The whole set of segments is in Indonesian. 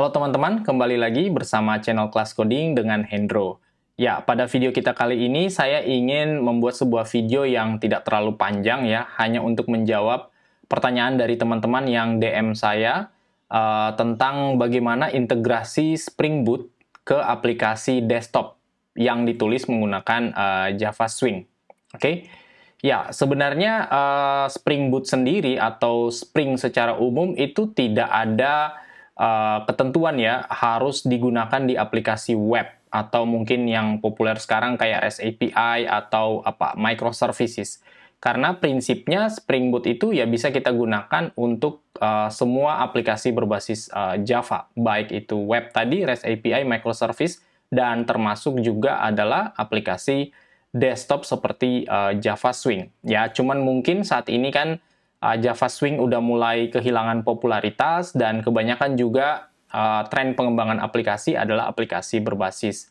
Halo teman-teman, kembali lagi bersama channel Kelas Coding dengan Hendro. Ya, pada video kita kali ini saya ingin membuat sebuah video yang tidak terlalu panjang ya, hanya untuk menjawab pertanyaan dari teman-teman yang DM saya tentang bagaimana integrasi Spring Boot ke aplikasi desktop yang ditulis menggunakan Java Swing. Oke. Ya, sebenarnya Spring Boot sendiri atau Spring secara umum itu tidak ada ketentuan ya, harus digunakan di aplikasi web atau mungkin yang populer sekarang kayak REST API atau microservices. Karena prinsipnya Spring Boot itu ya bisa kita gunakan untuk semua aplikasi berbasis Java, baik itu web tadi, REST API, microservice, dan termasuk juga adalah aplikasi desktop seperti Java Swing. Ya, cuman mungkin saat ini kan Java Swing udah mulai kehilangan popularitas dan kebanyakan juga tren pengembangan aplikasi adalah aplikasi berbasis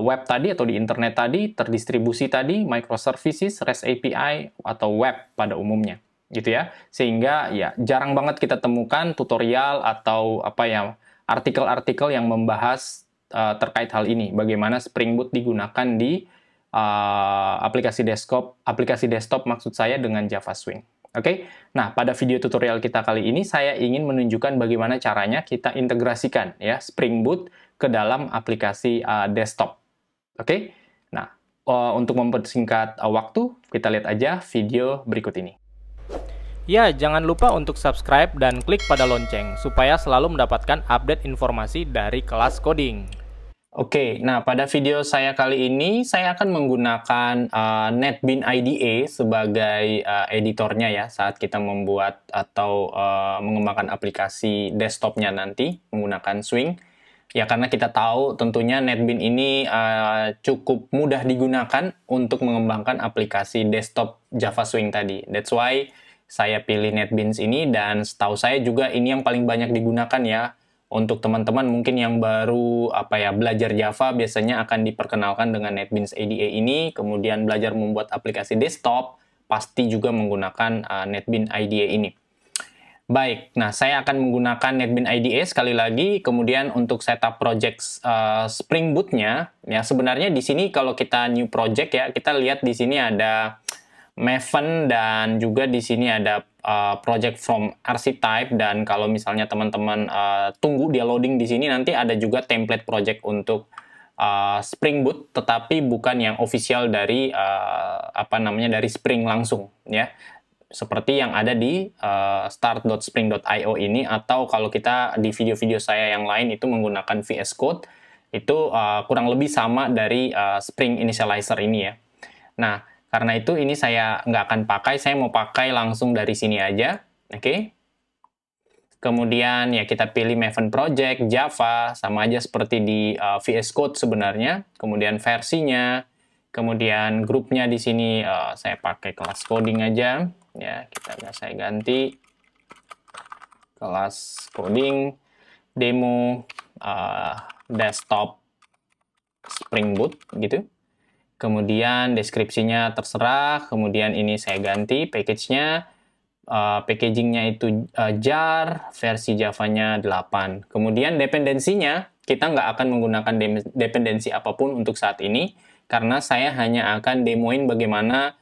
web tadi atau di internet tadi, terdistribusi tadi, microservices, REST API, atau web pada umumnya. Gitu ya. Sehingga ya jarang banget kita temukan tutorial atau artikel-artikel yang membahas terkait hal ini. Bagaimana Spring Boot digunakan di aplikasi desktop maksud saya dengan Java Swing. Oke, nah pada video tutorial kita kali ini saya ingin menunjukkan bagaimana caranya kita integrasikan ya Spring Boot ke dalam aplikasi desktop. Oke, nah untuk mempersingkat waktu kita lihat aja video berikut ini. Ya, jangan lupa untuk subscribe dan klik pada lonceng supaya selalu mendapatkan update informasi dari Kelas Coding. Oke, nah pada video saya kali ini saya akan menggunakan NetBeans IDE sebagai editornya ya saat kita membuat atau mengembangkan aplikasi desktopnya nanti menggunakan Swing. Ya karena kita tahu tentunya NetBeans ini cukup mudah digunakan untuk mengembangkan aplikasi desktop Java Swing tadi. That's why saya pilih NetBeans ini dan setahu saya juga ini yang paling banyak digunakan ya. Untuk teman-teman mungkin yang baru belajar Java biasanya akan diperkenalkan dengan NetBeans IDE ini, kemudian belajar membuat aplikasi desktop pasti juga menggunakan NetBeans IDE ini. Baik, nah saya akan menggunakan NetBeans IDE sekali lagi, kemudian untuk setup project Spring Boot-nya ya sebenarnya di sini kalau kita new project ya kita lihat di sini ada Maven dan juga di sini ada project from RC type dan kalau misalnya teman-teman tunggu dia loading di sini nanti ada juga template project untuk Spring Boot tetapi bukan yang official dari dari Spring langsung ya seperti yang ada di start.spring.io ini atau kalau kita di video-video saya yang lain itu menggunakan VS Code itu kurang lebih sama dari Spring Initializer ini ya. Nah karena itu ini saya nggak akan pakai, saya mau pakai langsung dari sini aja, oke? Kemudian ya kita pilih Maven Project, Java, sama aja seperti di VS Code sebenarnya. Kemudian versinya, kemudian grupnya di sini saya pakai kelas coding aja, ya saya ganti kelas coding demo desktop Spring Boot gitu. Kemudian deskripsinya terserah, kemudian ini saya ganti package-nya, packaging-nya itu jar, versi Java-nya 8. Kemudian dependensinya, kita nggak akan menggunakan dependensi apapun untuk saat ini, karena saya hanya akan demoin bagaimana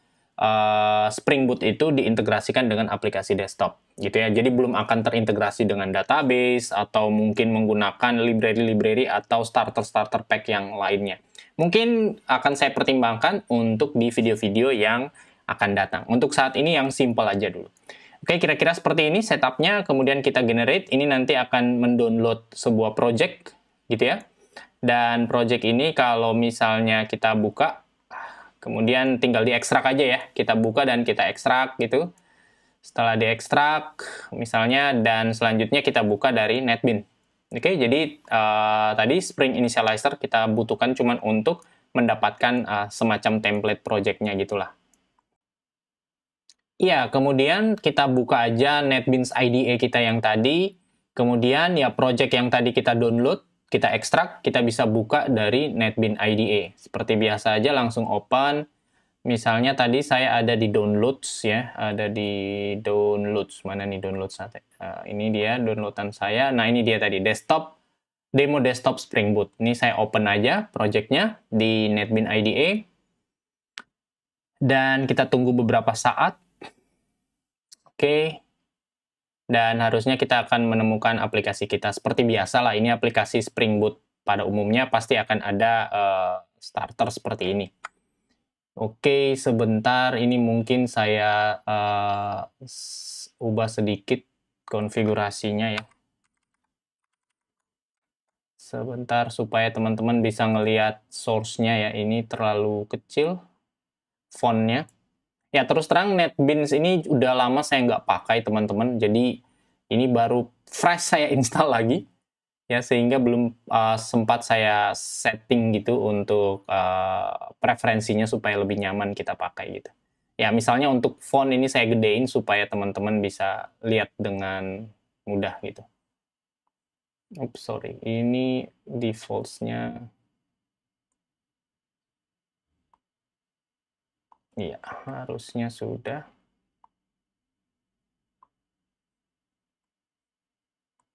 Spring Boot itu diintegrasikan dengan aplikasi desktop. Gitu ya. Jadi belum akan terintegrasi dengan database, atau mungkin menggunakan library-library atau starter pack yang lainnya. Mungkin akan saya pertimbangkan untuk di video-video yang akan datang. Untuk saat ini yang simple aja dulu. Oke, kira-kira seperti ini setupnya, kemudian kita generate. Ini nanti akan mendownload sebuah project, gitu ya. Dan project ini kalau misalnya kita buka, kemudian tinggal diekstrak aja ya. Kita buka dan kita ekstrak gitu. Setelah diekstrak, misalnya, dan selanjutnya kita buka dari NetBeans. Oke, jadi tadi Spring Initializer kita butuhkan cuma untuk mendapatkan semacam template project-nya gitulah. Iya, kemudian kita buka aja NetBeans IDE kita yang tadi. Kemudian ya project yang tadi kita download, kita ekstrak, kita bisa buka dari NetBeans IDE. Seperti biasa aja langsung open. Misalnya tadi saya ada di downloads ya, ada di downloads. Mana nih downloads? Ini dia downloadan saya. Nah, ini dia tadi desktop demo desktop Spring Boot. Ini saya open aja projectnya di NetBeans IDE. Dan kita tunggu beberapa saat. Oke. Dan harusnya kita akan menemukan aplikasi kita. Seperti biasa lah, ini aplikasi Spring Boot. Pada umumnya pasti akan ada starter seperti ini. Oke, sebentar. Ini mungkin saya ubah sedikit konfigurasinya ya. Sebentar supaya teman-teman bisa ngelihat source-nya ya. Ini terlalu kecil fontnya. Ya, terus terang NetBeans ini udah lama saya nggak pakai, teman-teman. Jadi, ini baru fresh saya install lagi. Ya, sehingga belum sempat saya setting gitu untuk preferensinya supaya lebih nyaman kita pakai gitu. Ya, misalnya untuk font ini saya gedein supaya teman-teman bisa lihat dengan mudah gitu. Oops, sorry. Ini defaults-nya. Iya, harusnya sudah.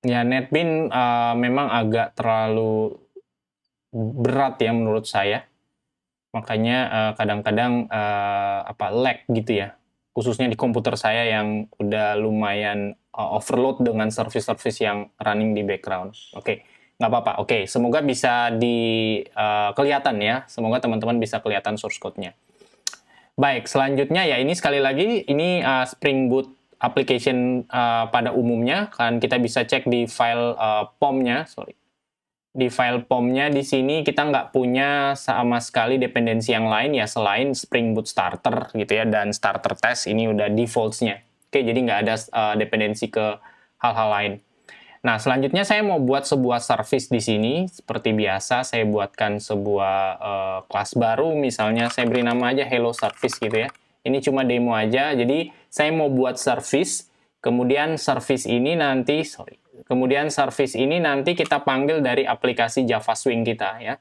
Ya, NetBeans memang agak terlalu berat ya menurut saya. Makanya kadang-kadang lag gitu ya. Khususnya di komputer saya yang udah lumayan overload dengan service-service yang running di background. Oke, nggak apa-apa. Oke, semoga bisa kelihatan ya. Semoga teman-teman bisa kelihatan source code-nya. Baik, selanjutnya ya ini sekali lagi ini Spring Boot application pada umumnya. Kan kita bisa cek di file POM-nya, sorry. Di file POM-nya di sini kita nggak punya sama sekali dependensi yang lain ya selain Spring Boot Starter gitu ya, dan Starter Test ini udah defaults-nya. Oke, jadi nggak ada dependensi ke hal-hal lain. Nah, selanjutnya saya mau buat sebuah service di sini. Seperti biasa, saya buatkan sebuah kelas baru. Misalnya saya beri nama aja Hello Service gitu ya. Ini cuma demo aja. Jadi, saya mau buat service. Kemudian service ini nanti, kita panggil dari aplikasi Java Swing kita ya.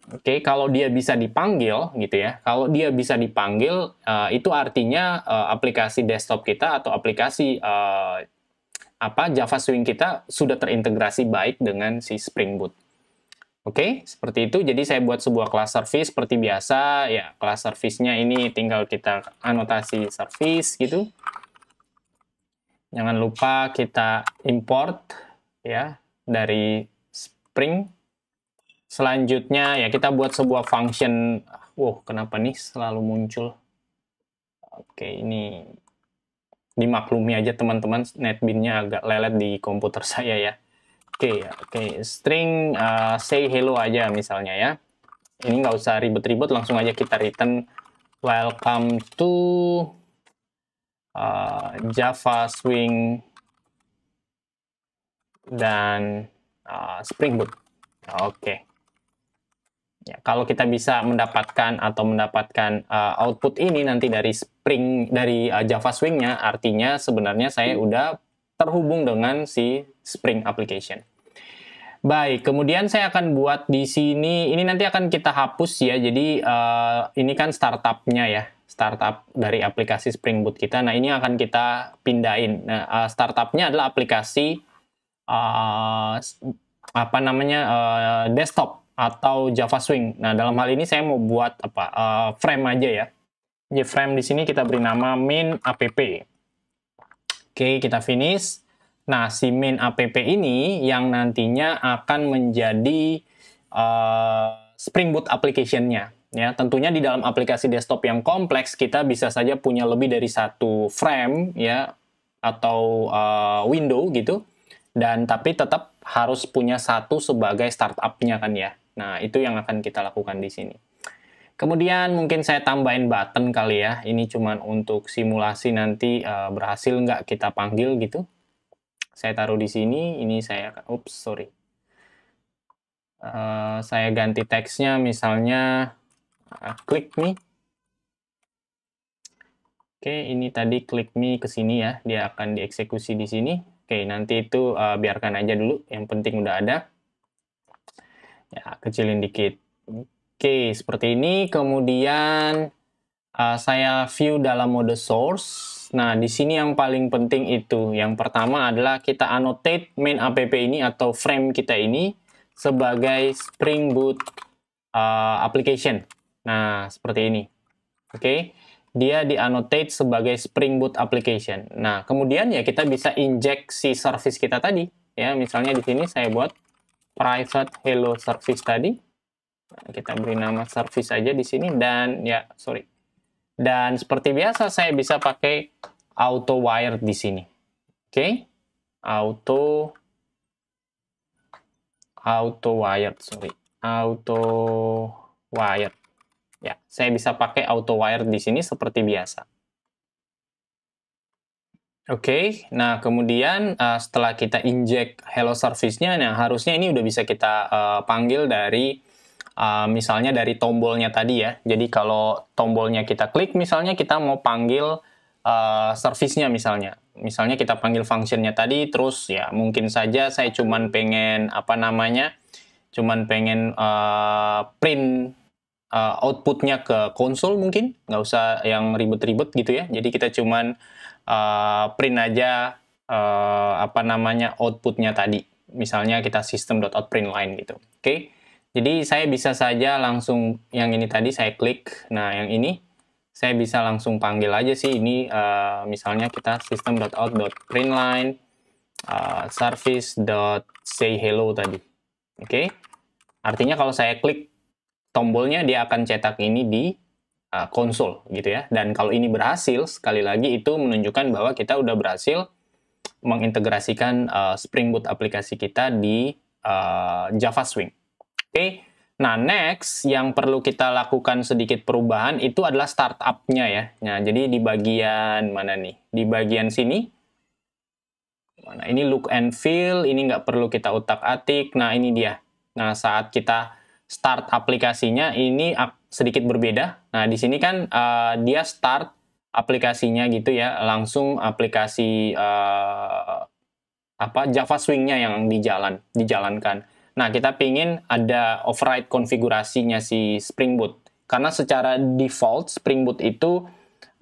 Oke, kalau dia bisa dipanggil gitu ya. Kalau dia bisa dipanggil, itu artinya aplikasi desktop kita atau aplikasi Java Swing kita sudah terintegrasi baik dengan si Spring Boot. Oke, seperti itu. Jadi saya buat sebuah class service seperti biasa. Ya, class service-nya ini tinggal kita anotasi service gitu. Jangan lupa kita import ya dari Spring. Selanjutnya ya kita buat sebuah function. Wow, kenapa nih selalu muncul? Oke, ini dimaklumi aja teman-teman, NetBeans-nya agak lelet di komputer saya ya. Oke, string say hello aja misalnya ya. Ini nggak usah ribet-ribet, langsung aja kita return welcome to Java Swing dan Spring Boot. Oke. Ya, kalau kita bisa mendapatkan output ini nanti dari Java Swing-nya, artinya sebenarnya saya udah terhubung dengan si Spring application. Baik, kemudian saya akan buat di sini, ini nanti akan kita hapus ya, jadi ini kan startup-nya ya, startup dari aplikasi Spring Boot kita. Nah, ini akan kita pindahin. Nah, startup-nya adalah aplikasi desktop atau Java Swing. Nah, dalam hal ini saya mau buat frame aja ya. Di frame di sini kita beri nama main app. Oke, kita finish. Nah, si main app ini yang nantinya akan menjadi Spring Boot application-nya. Ya, tentunya di dalam aplikasi desktop yang kompleks kita bisa saja punya lebih dari satu frame ya atau window gitu. Dan tapi tetap harus punya satu sebagai startup-nya kan ya. Nah, itu yang akan kita lakukan di sini. Kemudian mungkin saya tambahin button kali ya. Ini cuma untuk simulasi nanti berhasil nggak kita panggil gitu. Saya taruh di sini, ini saya, saya ganti teksnya misalnya click me. Oke, ini tadi click me ke sini ya, dia akan dieksekusi di sini. Oke, nanti itu biarkan aja dulu, yang penting udah ada. Ya, kecilin dikit. Oke, seperti ini. Kemudian saya view dalam mode source. next. Nah, di sini yang paling penting itu, yang pertama adalah kita annotate main app ini atau frame kita ini sebagai Spring Boot application. Nah, seperti ini. Oke, dia di-annotate sebagai Spring Boot application. Nah, kemudian ya kita bisa inject si service kita tadi. Ya, misalnya di sini saya buat private hello service tadi. Nah, kita beri nama service aja di sini dan ya, sorry. Dan seperti biasa saya bisa pakai auto wired di sini. Oke. Auto wired, sorry. Auto wired. Ya, saya bisa pakai auto wired di sini seperti biasa. Oke, nah kemudian setelah kita inject hello service-nya, nah harusnya ini udah bisa kita panggil dari misalnya dari tombolnya tadi ya. Jadi kalau tombolnya kita klik, misalnya kita mau panggil service-nya misalnya. Misalnya kita panggil function-nya tadi, terus ya mungkin saja saya cuman pengen cuman pengen print output-nya ke konsol mungkin, nggak usah yang ribet-ribet gitu ya. Jadi kita cuman print aja output-nya tadi. Misalnya kita system.out.println gitu. Oke. Jadi saya bisa saja langsung yang ini tadi saya klik. Nah, yang ini saya bisa langsung panggil aja sih ini misalnya kita system.out.println service.sayhello tadi. Oke. Artinya kalau saya klik tombolnya dia akan cetak ini di konsol gitu ya. Dan kalau ini berhasil, sekali lagi itu menunjukkan bahwa kita udah berhasil mengintegrasikan Spring Boot aplikasi kita di Java Swing. Oke. Nah, next yang perlu kita lakukan sedikit perubahan itu adalah startup-nya ya. Nah, jadi di bagian mana nih? Di bagian sini. Mana ini look and feel, ini nggak perlu kita utak-atik. Nah, ini dia. Nah, saat kita start aplikasinya ini sedikit berbeda. Nah, di sini kan dia start aplikasinya gitu ya, langsung aplikasi Java Swing-nya yang dijalankan. Nah, kita pingin ada override konfigurasinya si Spring Boot. Karena secara default Spring Boot itu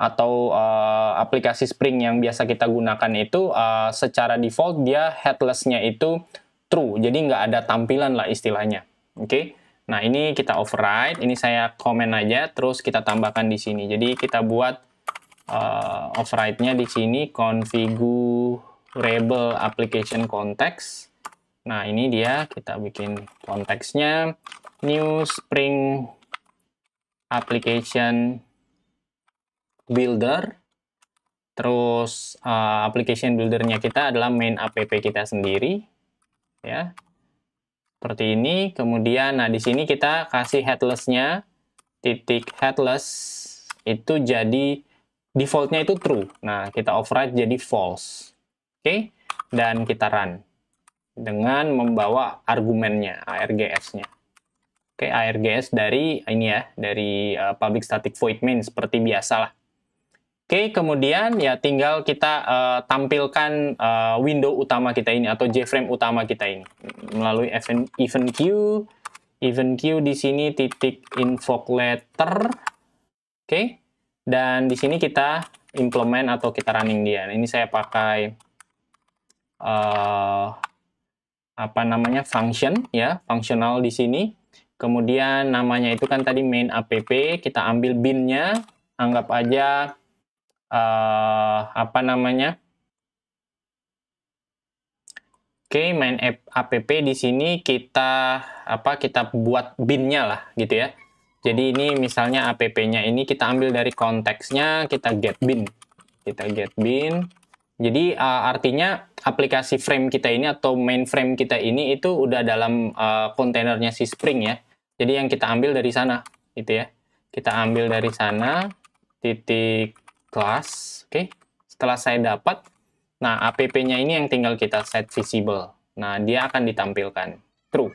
atau aplikasi Spring yang biasa kita gunakan itu secara default dia headless-nya itu true. Jadi nggak ada tampilan lah istilahnya. Oke. Nah, ini kita override, ini saya komen aja, terus kita tambahkan di sini. Jadi kita buat override-nya di sini, configurable application context. Nah, ini dia, kita bikin konteksnya, new Spring application builder. Terus application builder-nya kita adalah main app kita sendiri. Ya. Seperti ini, kemudian nah di sini kita kasih headless-nya, titik headless itu jadi default-nya itu true. Nah, kita override jadi false. Oke, dan kita run dengan membawa argumennya, args-nya. Oke, args dari ini ya, dari public static void main seperti biasa lah. Oke, kemudian ya tinggal kita tampilkan window utama kita ini atau JFrame utama kita ini melalui event queue di sini titik invoke letter. Oke, dan di sini kita implement atau kita running dia. Ini saya pakai function ya, functional di sini. Kemudian namanya itu kan tadi main app, kita ambil bin-nya, anggap aja Oke, main app di sini kita buat bin-nya lah gitu ya. Jadi ini misalnya app-nya ini kita ambil dari konteksnya, kita get bin. Jadi artinya aplikasi frame kita ini atau main frame kita ini itu udah dalam kontainernya si Spring ya. Jadi yang kita ambil dari sana gitu ya. Kita ambil dari sana titik class. Oke. Setelah saya dapat, nah app-nya ini yang tinggal kita set visible. Nah, dia akan ditampilkan true.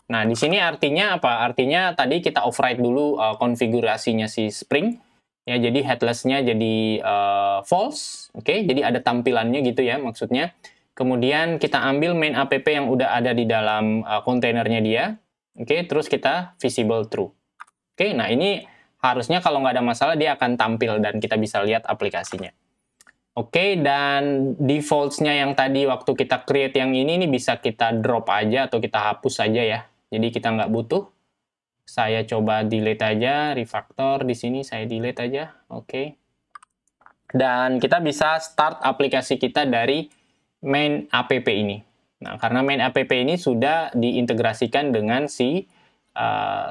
Nah, di sini artinya apa? Artinya tadi kita override dulu konfigurasinya si Spring. Ya, jadi headless-nya jadi false. Oke, jadi ada tampilannya gitu ya maksudnya. Kemudian kita ambil main app yang udah ada di dalam kontainernya dia. Oke, terus kita visible true. Oke, nah ini harusnya kalau nggak ada masalah dia akan tampil dan kita bisa lihat aplikasinya. Oke, dan defaults-nya yang tadi waktu kita create yang ini bisa kita drop aja atau kita hapus saja ya. Jadi kita nggak butuh. Saya coba delete aja, refactor di sini saya delete aja. Oke. Dan kita bisa start aplikasi kita dari main app ini. Nah, karena main app ini sudah diintegrasikan dengan si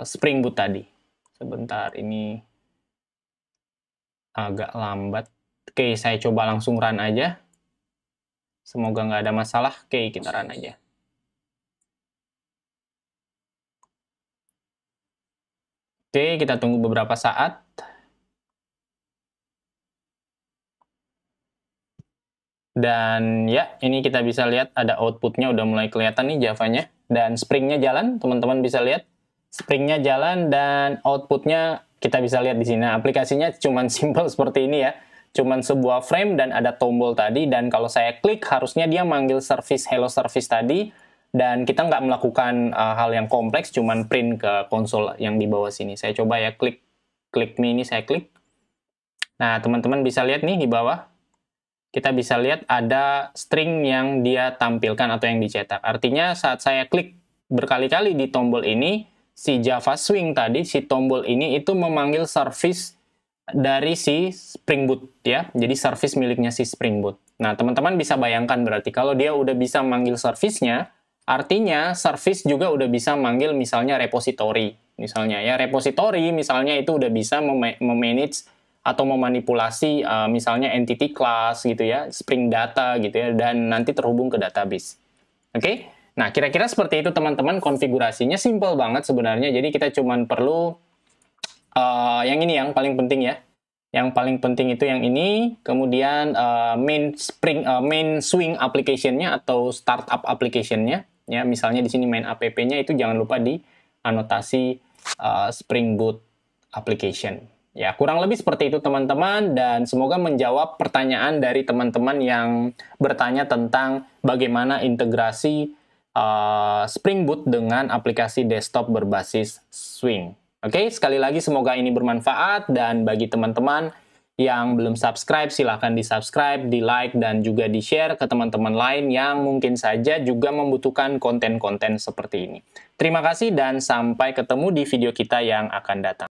Spring Boot tadi. Sebentar, ini agak lambat. Oke, saya coba langsung run aja. Semoga nggak ada masalah. Oke, kita run aja. Oke, kita tunggu beberapa saat. Dan ya, ini kita bisa lihat ada outputnya udah mulai kelihatan nih Java-nya. Dan Spring-nya jalan, teman-teman bisa lihat. Spring-nya jalan dan outputnya kita bisa lihat di sini. Nah, aplikasinya cuman simple seperti ini ya. Cuman sebuah frame dan ada tombol tadi. Dan kalau saya klik, harusnya dia manggil service hello service tadi. Dan kita nggak melakukan hal yang kompleks, cuman print ke konsol yang di bawah sini. Saya coba ya, klik me ini saya klik. Nah, teman-teman bisa lihat nih di bawah. Kita bisa lihat ada string yang dia tampilkan atau yang dicetak. Artinya saat saya klik berkali-kali di tombol ini, si Java Swing tadi, si tombol ini itu memanggil service dari si Spring Boot ya. Jadi service miliknya si Spring Boot. Nah, teman-teman bisa bayangkan berarti kalau dia udah bisa manggil service-nya, artinya service juga udah bisa manggil misalnya repository. Misalnya ya, repository misalnya itu udah bisa memanage atau memanipulasi misalnya entity class gitu ya, Spring Data gitu ya, dan nanti terhubung ke database. Oke? Nah, kira-kira seperti itu teman-teman, konfigurasinya simple banget sebenarnya. Jadi kita cuman perlu yang ini yang paling penting ya. Yang paling penting itu yang ini, kemudian main swing application-nya atau startup application-nya ya, misalnya di sini main app-nya itu jangan lupa di anotasi Spring Boot application. Ya, kurang lebih seperti itu teman-teman, dan semoga menjawab pertanyaan dari teman-teman yang bertanya tentang bagaimana integrasi Spring Boot dengan aplikasi desktop berbasis Swing. Oke, sekali lagi semoga ini bermanfaat, dan bagi teman-teman yang belum subscribe, silahkan di-subscribe, di-like, dan juga di-share ke teman-teman lain yang mungkin saja juga membutuhkan konten-konten seperti ini. Terima kasih dan sampai ketemu di video kita yang akan datang.